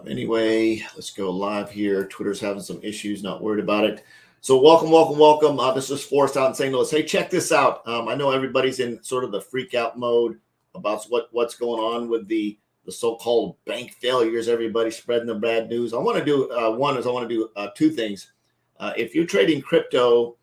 Anyway, let's go live here. Twitter's having some issues, not worried about it. So welcome. This is Forrest out in St. Louis. Hey, check this out. I know everybody's in sort of the freak out mode about what's going on with the so-called bank failures. Everybody spreading the bad news. I want to do two things. If you're trading crypto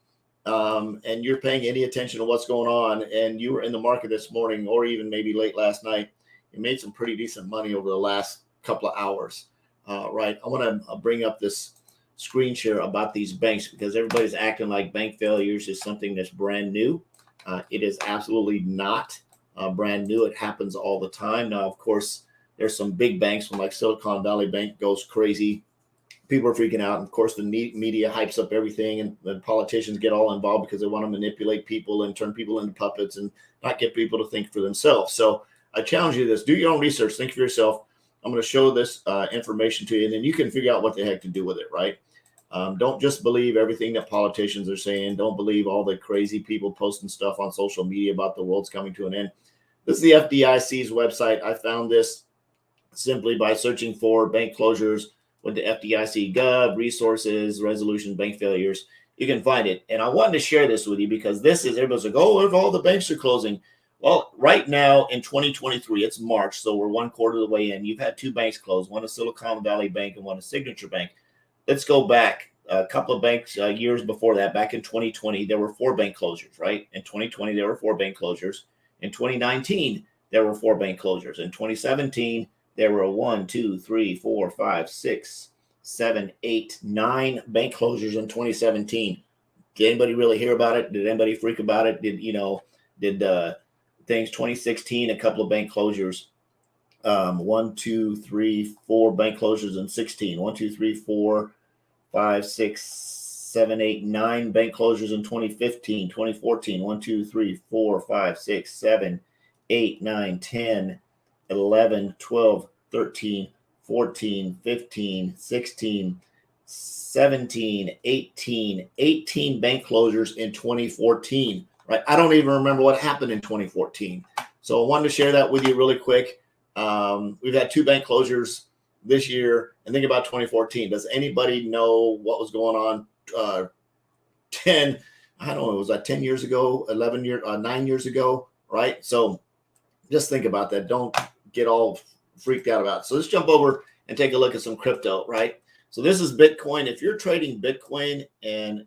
and you're paying any attention to what's going on, and you were in the market this morning or even maybe late last night, you made some pretty decent money over the last couple of hours, right? I want to bring up this screen share about these banks because everybody's acting like bank failures is something that's brand new. It is absolutely not brand new. It happens all the time. Now, of course, there's some big banks like Silicon Valley Bank goes crazy. People are freaking out. And of course, the media hypes up everything, and the politicians get all involved because they want to manipulate people and turn people into puppets and not get people to think for themselves. So I challenge you to this. Do your own research. Think for yourself. I'm going to show this information to you, and then you can figure out what the heck to do with it, right? Don't just believe everything that politicians are saying. Don't believe all the crazy people posting stuff on social media about the world's coming to an end. This is the FDIC's website. I found this simply by searching for bank closures with the FDIC Gov, resources, resolution, bank failures. You can find it. And I wanted to share this with you because this is, everybody's like, oh, if all the banks are closing. Well, right now in 2023, it's March, so we're one quarter of the way in. You've had two banks close, one a Silicon Valley Bank and one a Signature Bank. Let's go back a couple of banks years before that. Back in 2020, there were 4 bank closures, right? In 2020, there were 4 bank closures. In 2019, there were 4 bank closures. In 2017, there were 1, 2, 3, 4, 5, 6, 7, 8, 9 bank closures in 2017. Did anybody really hear about it? Did anybody freak about it? Did 2016, a couple of bank closures. 1, 2, 3, 4 bank closures in 16. 1, 2, 3, 4, 5, 6, 7, 8, 9 bank closures in 2015, 2014. 1, 2, 3, 4, 5, 6, 7, 8, 9, 10, 11, 12, 13, 14, 15, 16, 17, 18 bank closures in 2014. Right. I don't even remember what happened in 2014. So I wanted to share that with you really quick. We've had 2 bank closures this year, and think about 2014. Does anybody know what was going on 10 years ago, 9 years ago, right? So just think about that. Don't get all freaked out about it. So let's jump over and take a look at some crypto, right? So this is Bitcoin. If you're trading Bitcoin and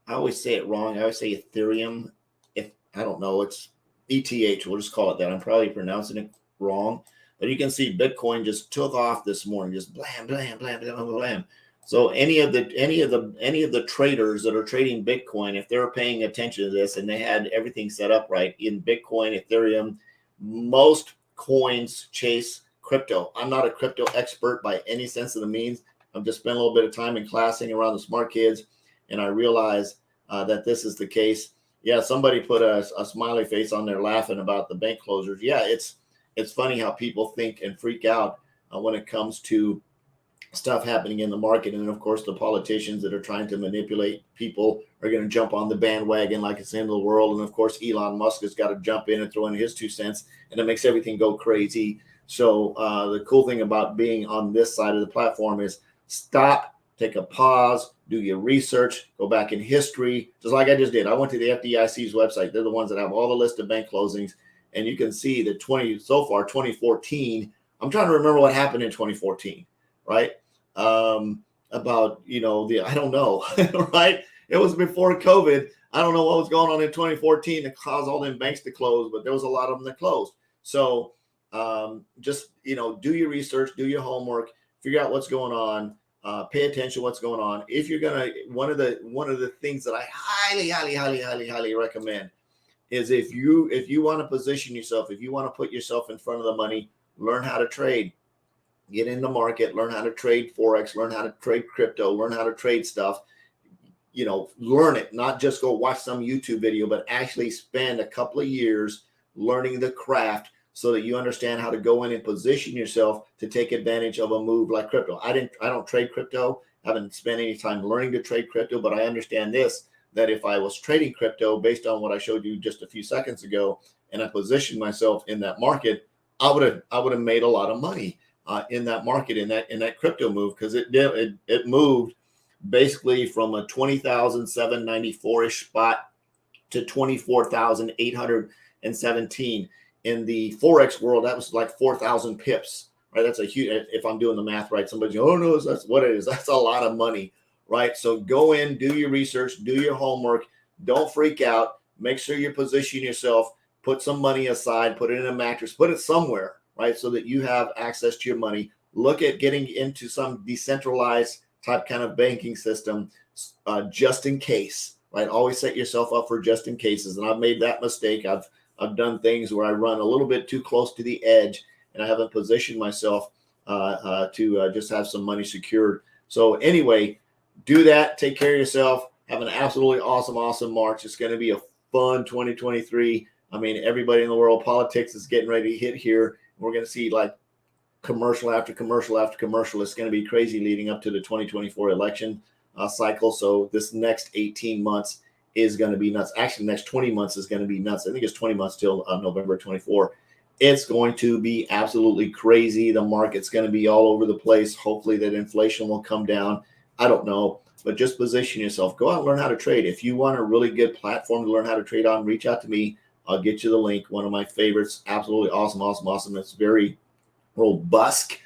I always say it wrong. I always say Ethereum. I don't know, it's ETH. We'll just call it that. I'm probably pronouncing it wrong, but you can see Bitcoin just took off this morning, just blam, blam, blam, blam, blam. So any of the traders that are trading Bitcoin, if they're paying attention to this and they had everything set up right in Bitcoin, Ethereum, most coins chase crypto. I'm not a crypto expert by any sense of the means. I've just spent a little bit of time in classing around the smart kids, and I realize that this is the case. Yeah, somebody put a smiley face on there laughing about the bank closures. Yeah, it's funny how people think and freak out when it comes to stuff happening in the market. And of course, the politicians that are trying to manipulate people are going to jump on the bandwagon like it's the end of the world. And of course, Elon Musk has got to jump in and throw in his 2 cents, and it makes everything go crazy. So the cool thing about being on this side of the platform is stop, take a pause, do your research, go back in history, just like I just did. I went to the FDIC's website. They're the ones that have all the list of bank closings. And you can see that 2014, I'm trying to remember what happened in 2014, right? I don't know, right? It was before COVID. I don't know what was going on in 2014 that caused all them banks to close, but there was a lot of them that closed. So just do your research, do your homework, figure out what's going on. Pay attention to what's going on. If you're gonna, one of the things that I highly recommend is if you want to position yourself, if you want to put yourself in front of the money, learn how to trade, get in the market, learn how to trade Forex, learn how to trade crypto, learn how to trade stuff. Learn it, not just go watch some YouTube video, but actually spend a couple of years learning the craft so that you understand how to go in and position yourself to take advantage of a move like crypto. I don't trade crypto. I haven't spent any time learning to trade crypto, but I understand this, that if I was trading crypto based on what I showed you just a few seconds ago, and I positioned myself in that market, I would have made a lot of money. in that market, in that crypto move, because it moved basically from a 20,794-ish spot to 24,817. In the Forex world, that was like 4,000 pips, right? That's a huge, if I'm doing the math right, somebody's, oh no, that's what it is. That's a lot of money, right? So go in, do your research, do your homework. Don't freak out. Make sure you position yourself, put some money aside, put it in a mattress, put it somewhere, right? So that you have access to your money. Look at getting into some decentralized type kind of banking system, just in case, right? Always set yourself up for just in cases. And I've made that mistake. I've done things where I run a little bit too close to the edge, and I haven't positioned myself to just have some money secured. So anyway, do that. Take care of yourself. Have an absolutely awesome March. It's going to be a fun 2023. I mean, everybody in the world, politics is getting ready to hit here. We're going to see like commercial after commercial after commercial. It's going to be crazy leading up to the 2024 election cycle. So this next 18 months is going to be nuts. Actually, the next 20 months is going to be nuts. I think it's 20 months till November 24. It's going to be absolutely crazy. The market's going to be all over the place. Hopefully that inflation will come down. I don't know, but just position yourself. Go out and learn how to trade. If you want a really good platform to learn how to trade on, reach out to me. I'll get you the link. One of my favorites. Absolutely awesome. It's very robust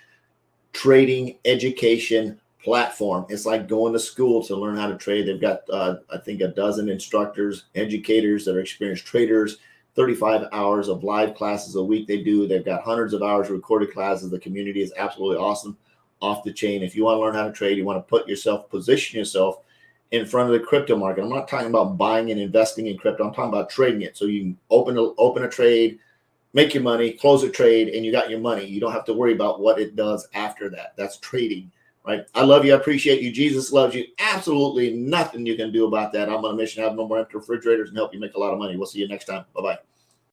trading education platform. It's like going to school to learn how to trade. They've got, I think, a dozen instructors, educators that are experienced traders, 35 hours of live classes a week they do. They've got hundreds of hours of recorded classes. The community is absolutely awesome, off the chain. If you want to learn how to trade, you want to position yourself in front of the crypto market. I'm not talking about buying and investing in crypto. I'm talking about trading it. So you can open a trade, make your money, close a trade, and you got your money. You don't have to worry about what it does after that. That's trading, right? I love you. I appreciate you. Jesus loves you. Absolutely nothing you can do about that. I'm on a mission to have no more empty refrigerators and help you make a lot of money. We'll see you next time. Bye-bye.